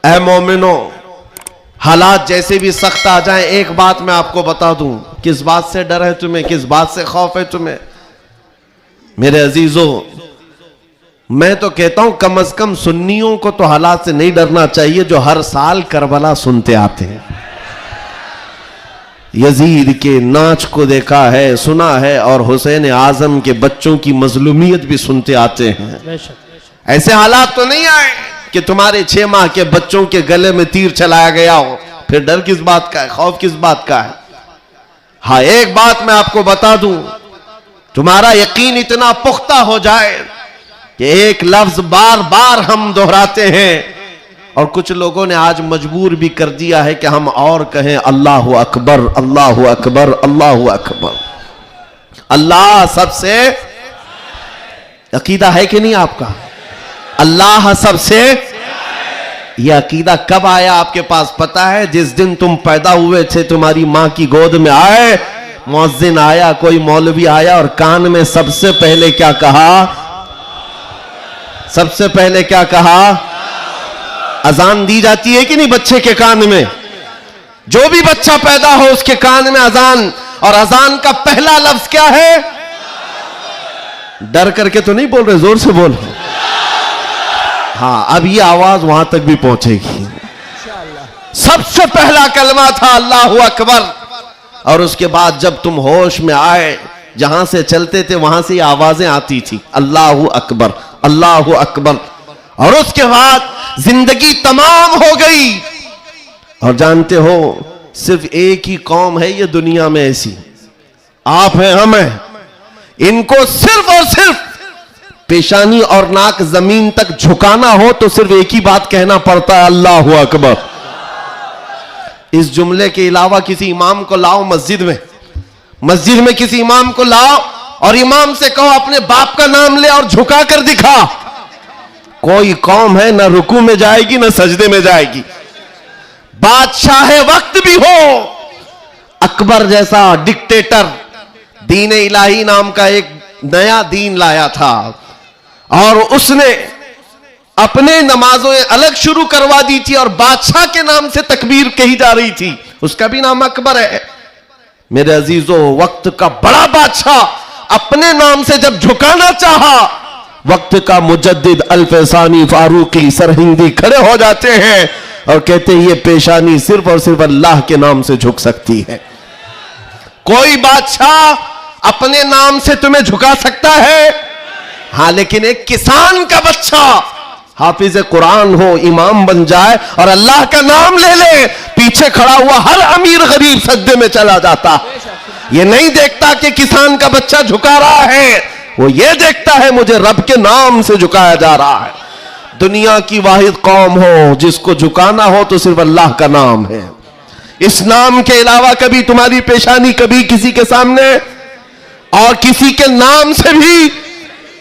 ऐ मोमिनो, हालात जैसे भी सख्त आ जाएं, एक बात मैं आपको बता दूं, किस बात से डर है तुम्हें, किस बात से खौफ है तुम्हें? मेरे अजीजों, मैं तो कहता हूं कम से कम सुन्नियों को तो हालात से नहीं डरना चाहिए जो हर साल करबला सुनते आते हैं। यजीद के नाच को देखा है, सुना है, और हुसैन आजम के बच्चों की मजलूमियत भी सुनते आते हैं। ऐसे हालात तो नहीं आए कि तुम्हारे 6 माह के बच्चों के गले में तीर चलाया गया हो, फिर डर किस बात का है, खौफ किस बात का है? हाँ, एक बात मैं आपको बता दूं, तुम्हारा यकीन इतना पुख्ता हो जाए कि एक लफ्ज बार बार हम दोहराते हैं, और कुछ लोगों ने आज मजबूर भी कर दिया है कि हम और कहें अल्लाहु अकबर, अल्लाहु अकबर, अल्लाहु अकबर। अल्लाह सबसे, अकीदा है कि नहीं आपका? अल्लाह सबसे, यह अकीदा कब आया आपके पास पता है? जिस दिन तुम पैदा हुए थे, तुम्हारी मां की गोद में आए, मुअज्जिन आया, कोई मौलवी आया और कान में सबसे पहले क्या कहा? सबसे पहले क्या कहा? अजान दी जाती है कि नहीं बच्चे के कान में? जो भी बच्चा पैदा हो उसके कान में अजान, और अजान का पहला लफ्ज क्या है? डर करके तो नहीं बोल रहे, जोर से बोल। हाँ, अब ये आवाज वहां तक भी पहुंचेगी। सबसे पहला कलमा था अल्लाहु अकबर, और उसके बाद जब तुम होश में आए, जहां से चलते थे वहां से आवाजें आती थी, अल्लाहु अकबर, अल्लाहु अकबर। और उसके बाद जिंदगी तमाम हो गई। और जानते हो, सिर्फ एक ही कौम है ये दुनिया में ऐसी, आप हैं, हम हैं, इनको सिर्फ और सिर्फ पेशानी और नाक जमीन तक झुकाना हो तो सिर्फ एक ही बात कहना पड़ता है, अल्लाहु अकबर। इस जुमले के अलावा किसी इमाम को लाओ मस्जिद में किसी इमाम को लाओ और इमाम से कहो अपने बाप का नाम ले और झुका कर दिखा, कोई कौम है ना रुकू में जाएगी ना सजदे में जाएगी। बादशाह वक्त भी हो, अकबर जैसा डिक्टेटर दीन इलाही नाम का एक नया दीन लाया था, और उसने अपने नमाजों अलग शुरू करवा दी थी, और बादशाह के नाम से तकबीर कही जा रही थी, उसका भी नाम अकबर है। मेरे अजीजों, वक्त का बड़ा बादशाह अपने नाम से जब झुकाना चाहा, वक्त का मुजद्दिद अल्फसानी फारूकी सरहिंदी खड़े हो जाते हैं और कहते हैं ये पेशानी सिर्फ और सिर्फ अल्लाह के नाम से झुक सकती है। कोई बादशाह अपने नाम से तुम्हें झुका सकता है? हाँ, लेकिन एक किसान का बच्चा हाफिज कुरान हो, इमाम बन जाए और अल्लाह का नाम ले ले, पीछे खड़ा हुआ हर अमीर गरीब सजदे में चला जाता। ये नहीं देखता कि किसान का बच्चा झुका रहा है, वो ये देखता है मुझे रब के नाम से झुकाया जा रहा है। दुनिया की वाहिद कौम हो जिसको झुकाना हो तो सिर्फ अल्लाह का नाम है। इस नाम के अलावा कभी तुम्हारी पेशानी कभी किसी के सामने, और किसी के नाम से भी,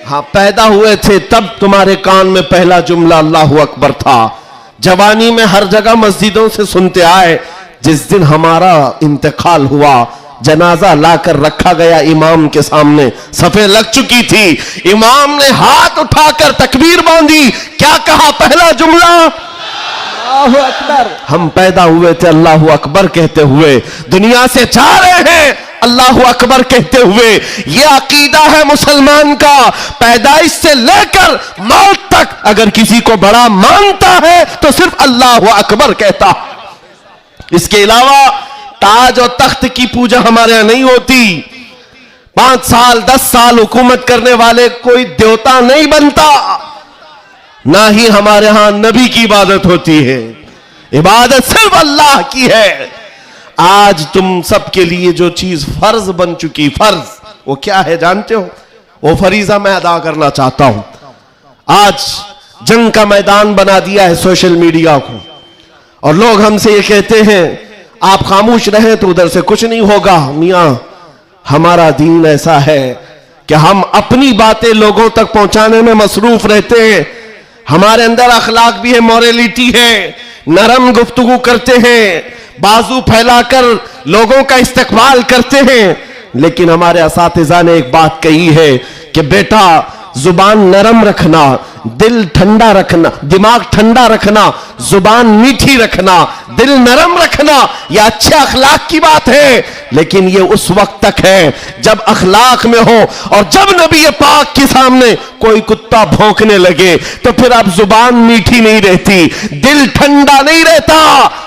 हाँ, पैदा हुए थे तब तुम्हारे कान में पहला जुमला अल्लाहु अकबर था। जवानी में हर जगह मस्जिदों से सुनते आए। जिस दिन हमारा इंतकाल हुआ, जनाजा लाकर रखा गया इमाम के सामने, सफे लग चुकी थी, इमाम ने हाथ उठाकर तकबीर बांधी, क्या कहा? पहला जुमला अल्लाहु अकबर। हम पैदा हुए थे अल्लाहु अकबर कहते हुए, दुनिया से जा रहे हैं अल्लाहु अकबर कहते हुए। यह अकीदा है मुसलमान का, पैदाइश से लेकर मौत तक अगर किसी को बड़ा मानता है तो सिर्फ अल्लाहु अकबर कहता। इसके अलावा ताज और तख्त की पूजा हमारे यहां नहीं होती। 5 साल 10 साल हुकूमत करने वाले कोई देवता नहीं बनता, ना ही हमारे यहां नबी की इबादत होती है। इबादत सिर्फ अल्लाह की है। आज तुम सबके लिए जो चीज फर्ज बन चुकी, फर्ज वो क्या है जानते हो? वो फरीजा मैं अदा करना चाहता हूं। आज जंग का मैदान बना दिया है सोशल मीडिया को, और लोग हमसे ये कहते हैं आप खामोश रहें तो उधर से कुछ नहीं होगा। मियां, हमारा दीन ऐसा है कि हम अपनी बातें लोगों तक पहुंचाने में मसरूफ रहते हैं। हमारे अंदर अखलाक भी है, मॉरलिटी है, नरम गुफ्तगू करते हैं, बाजू फैलाकर लोगों का इस्तकबाल करते हैं। लेकिन हमारे असातिज़ा ने एक बात कही है कि बेटा जुबान नरम रखना, दिल ठंडा रखना, दिमाग ठंडा रखना, जुबान मीठी रखना, दिल नरम रखना, यह अच्छे अखलाक की बात है। लेकिन यह उस वक्त तक है जब अखलाक में हो, और जब नबी पाक के सामने कोई कुत्ता भौंकने लगे तो फिर अब जुबान मीठी नहीं रहती, दिल ठंडा नहीं रहता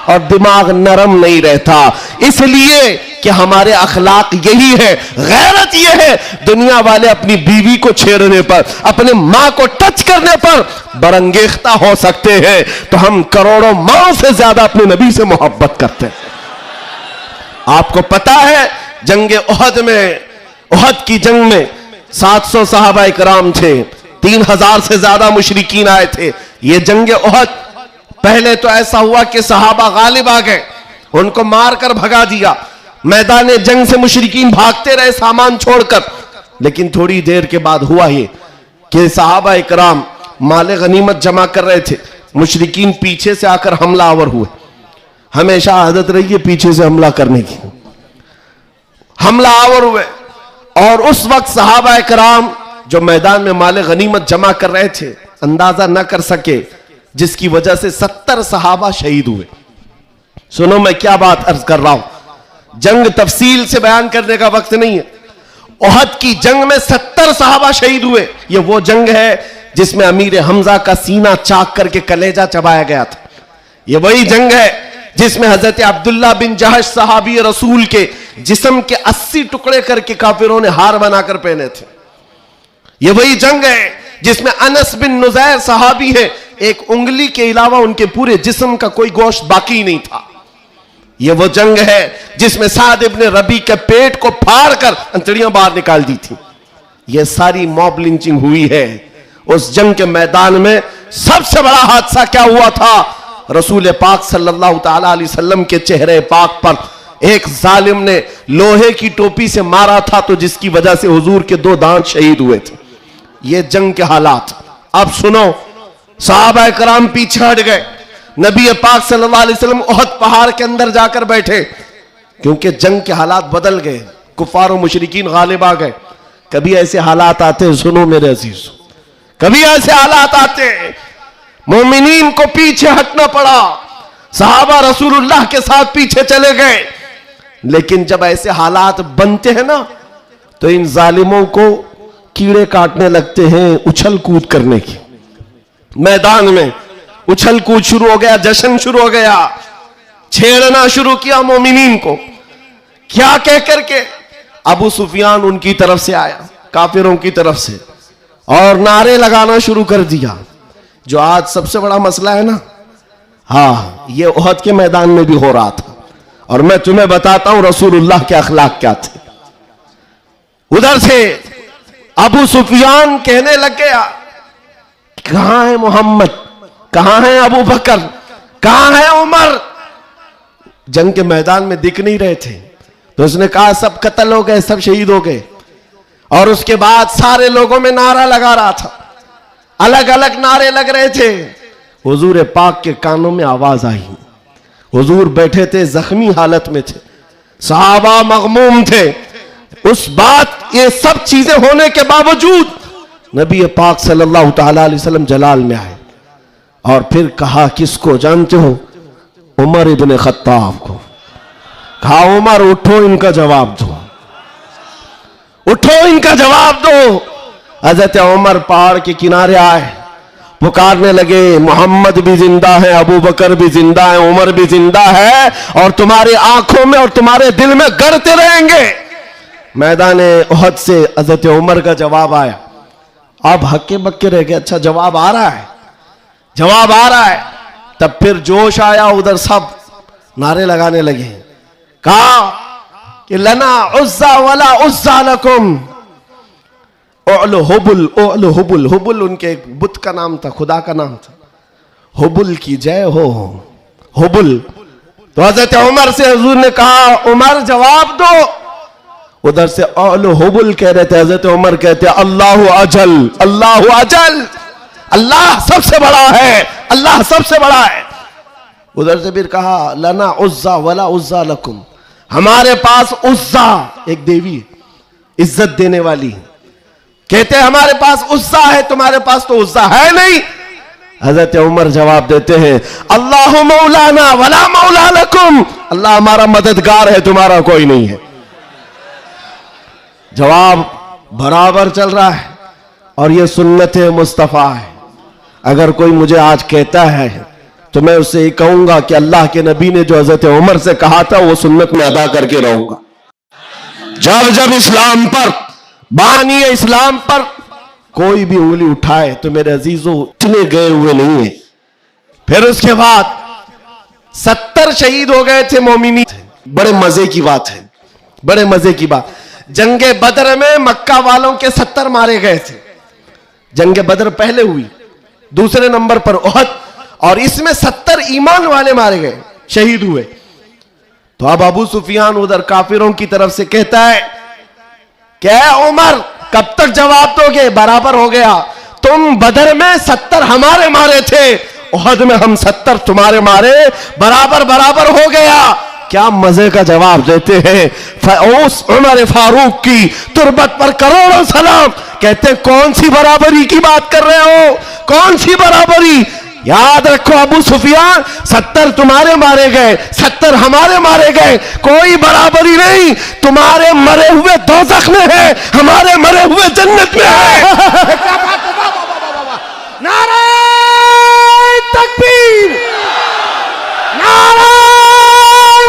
और दिमाग नरम नहीं रहता। इसलिए कि हमारे अखलाक यही है, गैरत यह है। दुनिया वाले अपनी बीवी को छेड़ने पर, अपने मां को टच करने पर बरंगेख्ता हो सकते हैं, तो हम करोड़ों मां से ज्यादा अपने नबी से मोहब्बत करते हैं। आपको पता है जंगे उहद में, उहद की जंग में 700 सहाबा इकराम थे, 3000 से ज्यादा मुशरिकीन आए थे। यह जंगे उहद, पहले तो ऐसा हुआ कि सहाबा गालिब आ गए, उनको मारकर भगा दिया। मैदान जंग से मुशरिकीन भागते रहे सामान छोड़कर। लेकिन थोड़ी देर के बाद हुआ ये कि सहाबा इकराम माले गनीमत जमा कर रहे थे, मुशरिकीन पीछे से आकर हमलावर हुए। हमेशा आदत रही है पीछे से हमला करने की, हमलावर हुए। और उस वक्त सहाबा इकराम जो मैदान में माले गनीमत जमा कर रहे थे अंदाजा न कर सके, जिसकी वजह से 70 सहाबा शहीद हुए। सुनो मैं क्या बात अर्ज कर रहा हूं, जंग तफसील से बयान करने का वक्त नहीं है। उहद की जंग में 70 सहाबा शहीद हुए। यह वो जंग है जिसमें अमीर हमजा का सीना चाक करके कलेजा चबाया गया था। यह वही जंग है जिसमें हजरत अब्दुल्ला बिन जहश सहाबी रसूल के जिस्म के 80 टुकड़े करके काफिरों ने हार बनाकर पहने थे। यह वही जंग है जिसमें अनस बिन नुजैर सहाबी है, एक उंगली के अलावा उनके पूरे जिस्म का कोई गोश्त बाकी नहीं था। यह वो जंग है जिसमें साद इब्ने रबी के पेट को फाड़ कर अंतड़ियां बाहर निकाल दी थी। यह सारी मॉब लिंचिंग हुई है। उस जंग के मैदान में सबसे बड़ा हादसा क्या हुआ था, रसूल पाक सल्लल्लाहु ताला अलैहि वसल्लम के चेहरे पाक पर एक जालिम ने लोहे की टोपी से मारा था, तो जिसकी वजह से हुजूर के 2 दांत शहीद हुए थे। ये जंग के हालात। अब सुनो, सहाबा कराम पीछे हट गए, नबी पाक सल्लल्लाहु अलैहि वसल्लम उहद पहाड़ के अंदर जाकर बैठे, क्योंकि जंग के हालात बदल गए, कुफार और मुशरिकीन गालिब आ गए। कभी ऐसे हालात आते, सुनो मेरे अजीज, कभी ऐसे हालात आते मोमिनीन को पीछे हटना पड़ा, सहाबा रसूलुल्लाह के साथ पीछे चले गए। लेकिन जब ऐसे हालात बनते हैं ना, तो इन जालिमों को कीड़े काटने लगते हैं उछल कूद करने की। मैदान में उछल कूद शुरू हो गया, जश्न शुरू हो गया, छेड़ना शुरू किया मोमिनीन को। क्या कह करके अबू सुफियान उनकी तरफ से आया, काफिरों की तरफ से, और नारे लगाना शुरू कर दिया, जो आज सबसे बड़ा मसला है ना। हाँ, ये उहद के मैदान में भी हो रहा था। और मैं तुम्हें बताता हूं रसूलुल्लाह के अखलाक क्या थे। उधर से अबू सुफियान कहने लग गया, कहां है मोहम्मद, कहां है अबू बकर, कहां है उमर। जंग के मैदान में दिख नहीं रहे थे, तो उसने कहा सब कत्ल हो गए, सब शहीद हो गए। और उसके बाद सारे लोगों में नारा लगा रहा था, अलग अलग नारे लग रहे थे। हुजूर पाक के कानों में आवाज आई, हुजूर बैठे थे, जख्मी हालत में थे, सहाबा मगमूम थे। उस बात, ये सब चीजें होने के बावजूद नबी पाक सल्लल्लाहु ताला अलैहि वसल्लम जलाल में आए और फिर कहा, किसको जानते हो? उमर इब्ने खत्ताब को। कहा, उमर उठो, इनका जवाब दो, उठो, इनका जवाब दो। हजरत उमर पहाड़ के किनारे आए, पुकारने लगे, मोहम्मद भी जिंदा है, अबू बकर भी जिंदा है, उमर भी जिंदा है, और तुम्हारी आंखों में और तुम्हारे दिल में गड़ते रहेंगे। मैदान उहद से हजरत उमर का जवाब आया। आप हक्के बक्के रह गए, अच्छा जवाब आ रहा है, जवाब आ रहा है। तब फिर जोश आया, उधर सब नारे लगाने लगे। कहा कि लना उज्जा वला उज्जा लकुम, ओलो हुबुल, ओलो हुबुल। हुबुल उनके एक बुत का नाम था, खुदा का नाम था। हुबुल की जय हो, हुबुल। तो हजरत उमर से हुजूर ने कहा, उमर जवाब दो। उधर से ओलो हुबुल कह रहे थे, हजरत उमर कहते अल्लाह अजल, अल्लाह अजल, अल्लाह सबसे बड़ा है, अल्लाह सबसे बड़ा है। उधर से फिर कहा, लना उज्जा वला उज्जा लकुम, हमारे पास उज्जा एक देवी, इज्जत देने वाली, कहते हमारे पास उस्सा है, तुम्हारे पास तो उस्सा है नहीं। हजरत उमर जवाब देते हैं, अल्लाह मौलाना वला मौला लकुम, अल्लाह हमारा मददगार है, तुम्हारा कोई नहीं है। जवाब बराबर चल रहा है और यह सुन्नत मुस्तफा है। अगर कोई मुझे आज कहता है तो मैं उससे ये कहूंगा कि अल्लाह के नबी ने जो हजरत उमर से कहा था वो सुन्नत में अदा करके रहूंगा। जब जब इस्लाम पर, बानी इस्लाम पर कोई भी उंगली उठाए तो मेरे अजीजों इतने गए हुए नहीं है। फिर उसके बाद 70 शहीद हो गए थे मोमिनी। बड़े मजे की बात है, बड़े मजे की बात, जंगे बदर में मक्का वालों के 70 मारे गए थे। जंगे बदर पहले हुई, दूसरे नंबर पर उहद, और इसमें 70 ईमान वाले मारे गए, शहीद हुए। तो अब अबू सुफियान उधर काफिरों की तरफ से कहता है, क्या उमर कब तक जवाब दोगे? बराबर हो गया, तुम बदर में 70 हमारे मारे थे, उहद में हम 70 तुम्हारे मारे, बराबर बराबर हो गया। क्या मजे का जवाब देते हैं। उस उमर फारूक की तुरबत पर करोड़ों सलाम। कहते कौन सी बराबरी की बात कर रहे हो, कौन सी बराबरी? याद रखो अबू सुफियान, 70 तुम्हारे मारे गए, 70 हमारे मारे गए, कोई बराबरी नहीं। तुम्हारे मरे हुए दोज़ख में है, हमारे मरे हुए जन्नत में है। नारे तकबीर, नारे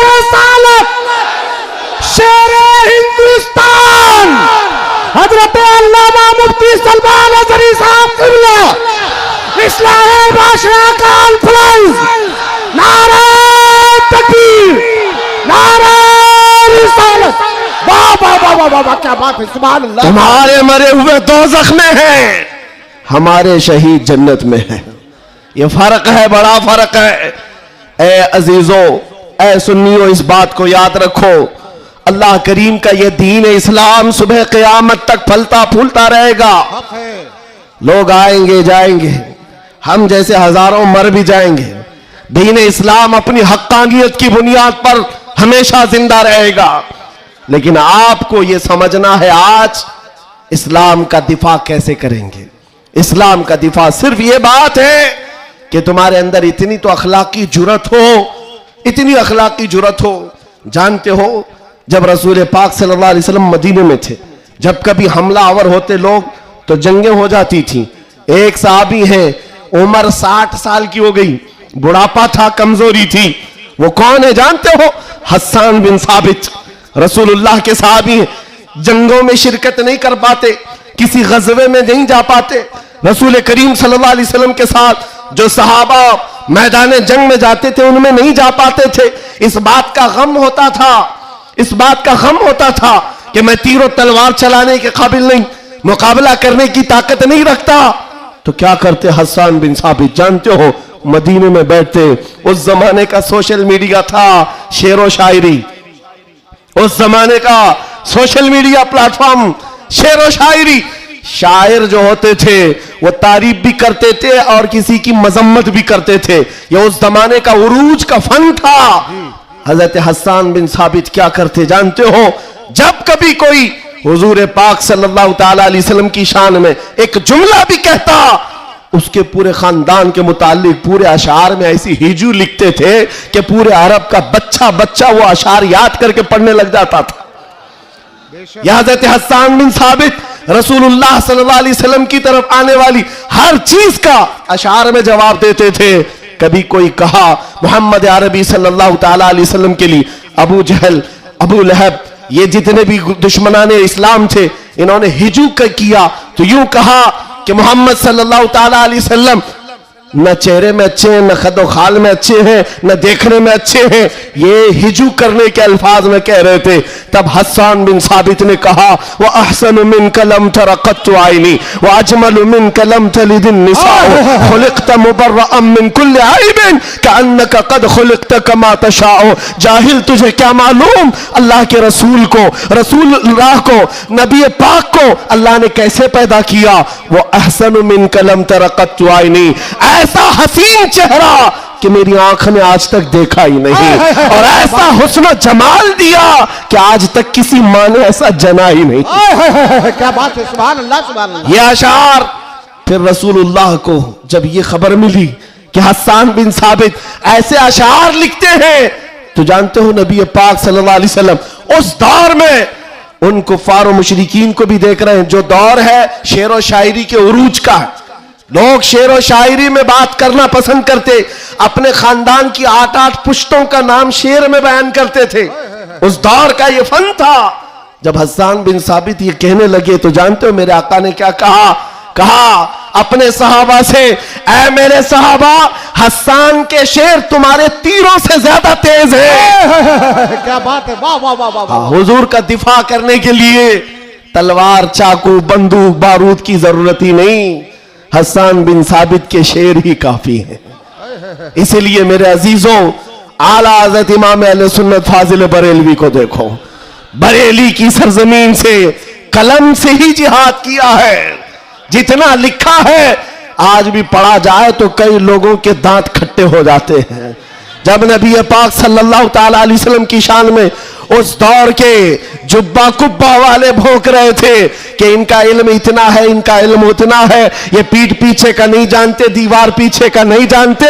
रिसालत, शेरे हिंदुस्तान, हजरत अल्लामा मुफ्ती सलमान अज़हरी साहब क़िबला, इस्लाम बादशाह का अल्फलाइज, नारे तकबीर, नारे रिसालत। वाह वाह वाह वाह वाह, क्या बात है, सुभान अल्लाह। तुम्हारे मरे हुए दोज़ख में हैं, हमारे शहीद जन्नत में हैं। ये फर्क है, बड़ा फर्क है। ए अजीजों, ए सुन्नियों, इस बात को याद रखो। अल्लाह करीम का ये दीन इस्लाम सुबह क़यामत तक फलता फूलता रहेगा। लोग आएंगे जाएंगे, हम जैसे हजारों मर भी जाएंगे, दीन इस्लाम अपनी हक्कानियत की बुनियाद पर हमेशा जिंदा रहेगा। लेकिन आपको यह समझना है आज इस्लाम का दिफा कैसे करेंगे। इस्लाम का दिफा सिर्फ यह बात है कि तुम्हारे अंदर इतनी तो अखलाकी जुर्रत हो, इतनी अखलाकी जुर्रत हो। जानते हो, जब रसूल पाक सल्लल्लाहु अलैहि वसल्लम मदीने में थे, जब कभी हमलावर होते लोग तो जंगें हो जाती थी। एक सहाबी हैं, उम्र 60 साल की हो गई, बुढ़ापा था, कमजोरी थी। वो कौन है जानते हो? हस्सान बिन साबित, रसूलुल्लाह के सहाबी हैं। जंगों में शिरकत नहीं कर पाते, किसी गज़वे में नहीं जा पाते। रसूल करीम सल्लल्लाहु अलैहि वसल्लम के साथ जो सहाबा मैदान जंग में जाते थे उनमें नहीं जा पाते थे। इस बात का गम होता था, इस बात का गम होता था कि मैं तीरों तलवार चलाने के काबिल नहीं, मुकाबला करने की ताकत नहीं रखता। तो क्या करते हस्सान बिन साबित? जानते हो, मदीने में बैठते। उस जमाने का सोशल मीडिया था शेरो शायरी, उस जमाने का सोशल मीडिया प्लेटफॉर्म शेरो शायरी। शायर जो होते थे वो तारीफ भी करते थे और किसी की मजम्मत भी करते थे। ये उस जमाने का उरूज का फन था। हजरत हस्सान बिन साबित क्या करते जानते हो? जब कभी कोई हुजूर पाक सल्लल्लाहु ताला अलैहि वसल्लम की शान में एक जुमला भी कहता, उसके पूरे खानदान के मुतालिक पूरे अशार में ऐसी हिजू लिखते थे कि पूरे अरब का बच्चा बच्चा वो अशार याद करके पढ़ने लग जाता था। हज़रत हस्सान बिन साबित रसूलुल्लाह सल्लल्लाहु अलैहि वसल्लम की तरफ आने वाली हर चीज का अशार में जवाब देते थे। कभी कोई कहा मोहम्मद अरबी सल्लल्लाहु ताला अलैहि वसल्लम के लिए अबू जहल, अबू लहब, ये जितने भी दुश्मनाने इस्लाम थे, इन्होंने हिजू किया तो यूं कहा कि मोहम्मद सल्लल्लाहु ताला अलैहि वसल्लम न चेहरे में अच्छे हैं, न खदो खाल में अच्छे हैं, न देखने में अच्छे हैं। ये हिजू करने के अल्फाज में कह रहे थे। तब हस्सान बिन साबित ने कहा, वह अहसन मिन कलम तरक़त आइनी व अजमल मिन कलम तलिदिन निसाअ खुलिक़त मुबर्रअन मिन कुल्लि ऐबिन कअन्नका क़द खुलिक़त कमा तशाअ। जाहिल, तुझे क्या मालूम अल्लाह के रसूल को, रसूलुल्लाह को, नबी पाक को अल्लाह ने कैसे पैदा किया। वो अहसन मिन कलम तरक़त आइनी, ऐसा हसीन चेहरा कि मेरी आंख ने आज तक देखा ही नहीं, और ऐसा हुस्न जमाल दिया कि आज तक किसी माँ ने ऐसा जना ही नहीं। क्या बात है, सुभान अल्लाह सुभान अल्लाह। ये अशार फिर रसूलुल्लाह को जब ये खबर मिली कि हस्सान बिन साबित ऐसे अशार लिखते हैं, तो जानते हो नबी पाक सल्लल्लाहु अलैहि वसल्लम उस दौर में उन कुफार और मुशरिकीन को भी देख रहे हैं। जो दौर है शेर और शायरी के उरूज का है, लोग शेर और शायरी में बात करना पसंद करते, अपने खानदान की 8-8 पुश्तों का नाम शेर में बयान करते थे। उस दौर का ये फन था। जब हस्सान बिन साबित ये कहने लगे तो जानते हो मेरे आका ने क्या कहा? कहा अपने सहाबा से, ऐ मेरे सहाबा, हस्सान के शेर तुम्हारे तीरों से ज्यादा तेज है। क्या बात है, वाह वाह वाह वाह। हुजूर का दिफा करने के लिए तलवार, चाकू, बंदूक, बारूद की जरूरत ही नहीं, हस्सान बिन साबित के शेर ही काफी हैं। इसीलिए मेरे अजीजों, आला हज़रत इमाम अहले सुन्नत फाजिल बरेलवी को देखो, बरेली की सरजमीन से कलम से ही जिहाद किया है। जितना लिखा है आज भी पढ़ा जाए तो कई लोगों के दांत खट्टे हो जाते हैं। जब नबी पाक सल्लल्लाहु ताला अलैहि वसल्लम की शान में उस दौर के जुब्बा कुब्बा वाले भौंक रहे थे कि इनका इल्म इतना है, इनका इल्म उतना है, ये पीठ पीछे का नहीं जानते, दीवार पीछे का नहीं जानते,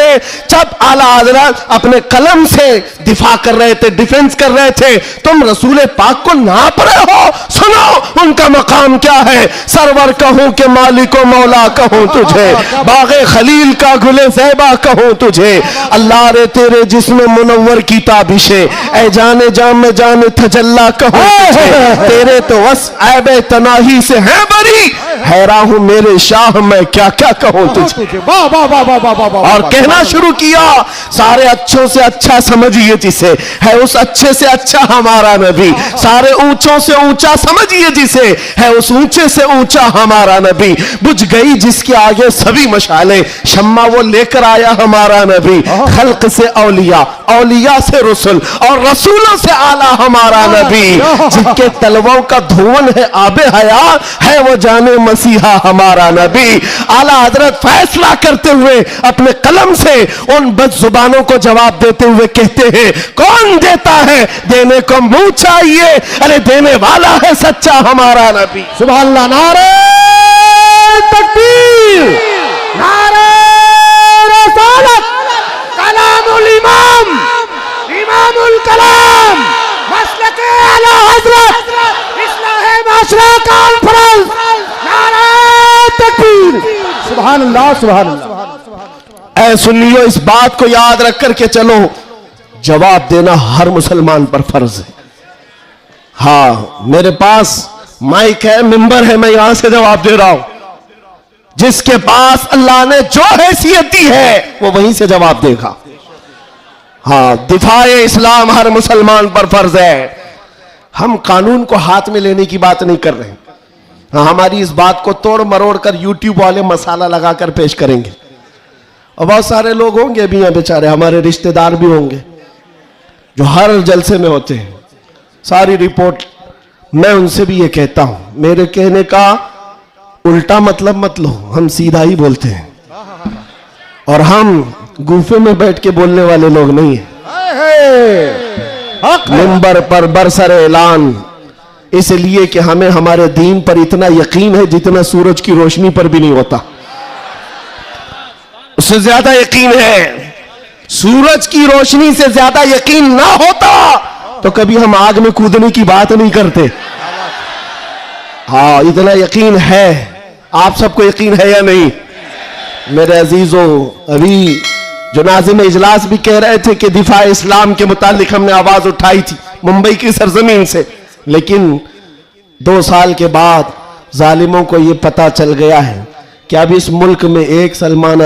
जब आला हज़रत अपने कलम से दिफा कर रहे थे, डिफेंस कर रहे थे, तुम रसूल पाक को नाप रहे हो। सुनो उनका मकाम क्या है। सरवर कहूं कि मालिको मौला कहूं तुझे, बागे खलील का गुले ज़ैबा कहूं तुझे, अल्लाह रे तेरे जिस्म मुनव्वर की ताबिशे, ऐ जाने जाम में जाने तजल्ला कहूं तुझे, तेरे तो वस ऐबे तनाही से है बरी, हैरान हूं मेरे शाह मैं क्या क्या कहूं तुझे। और कहना शुरू किया, सारे अच्छों से अच्छा समझिए जिसे, है उस अच्छे से अच्छा हमारा नबी, सारे ऊंचों से ऊंचा समझिए जिसे, है उस ऊंचे से ऊंचा हमारा नबी, बुझ गई जिसके आगे सभी मशाले, शम्मा वो लेकर आया हमारा नबी, खल्क से औलिया, औलिया से रसूल, और रसूलों से आला हमारा नबी, जिनके तलवों का धुवन है आबे हया, है वो जाने मसीहा हमारा नबी। आला हजरत फैसला करते हुए अपने कलम से उन बदजुबानों को जवाब देते हुए कहते हैं, कौन देता है, देने को मुंह चाहिए, अरे देने वाला है सच्चा हमारा नबी। सुभान अल्लाह। नारे तकबीर, नारे रसालत, कलामुल इमाम, इमामुल कलाम, मसलके आला हजरत, इस्लाहे माशरा कॉन्फ्रेंस, नारे तकबीर। सुभान अल्लाह सुभान अल्लाह। ऐ सुन्नियों, इस बात को याद रख करके चलो, जवाब देना हर मुसलमान पर फर्ज है। हाँ, मेरे पास माइक है, मिंबर है, मैं यहां से जवाब दे रहा हूं। जिसके पास अल्लाह ने जो हैसियत दी है वो वहीं से जवाब देगा। हाँ, दिफाए इस्लाम हर मुसलमान पर फर्ज है। हम कानून को हाथ में लेने की बात नहीं कर रहे हैं। हाँ, हमारी इस बात को तोड़ मरोड़ कर यूट्यूब वाले मसाला लगाकर पेश करेंगे, और बहुत सारे लोग होंगे भी हैं बेचारे, हमारे रिश्तेदार भी होंगे जो हर जलसे में होते हैं। सारी रिपोर्ट मैं उनसे भी ये कहता हूं, मेरे कहने का उल्टा मतलब मत लो, हम सीधा ही बोलते हैं, और हम गुफे में बैठ के बोलने वाले लोग नहीं हैं। मिंबर पर बरसर ऐलान, इसलिए कि हमें हमारे दीन पर इतना यकीन है जितना सूरज की रोशनी पर भी नहीं होता, उससे ज्यादा यकीन है। सूरज की रोशनी से ज्यादा यकीन ना होता तो कभी हम आग में कूदने की बात नहीं करते। हाँ, इतना यकीन है। आप सबको यकीन है या नहीं मेरे अजीजों? अभी जो नाज़िम इजलास भी कह रहे थे कि दिफा इस्लाम के मुतालिक हमने आवाज उठाई थी मुंबई की सरजमीन से, लेकिन 2 साल के बाद जालिमों को यह पता चल गया है कि अब इस मुल्क में एक सलमान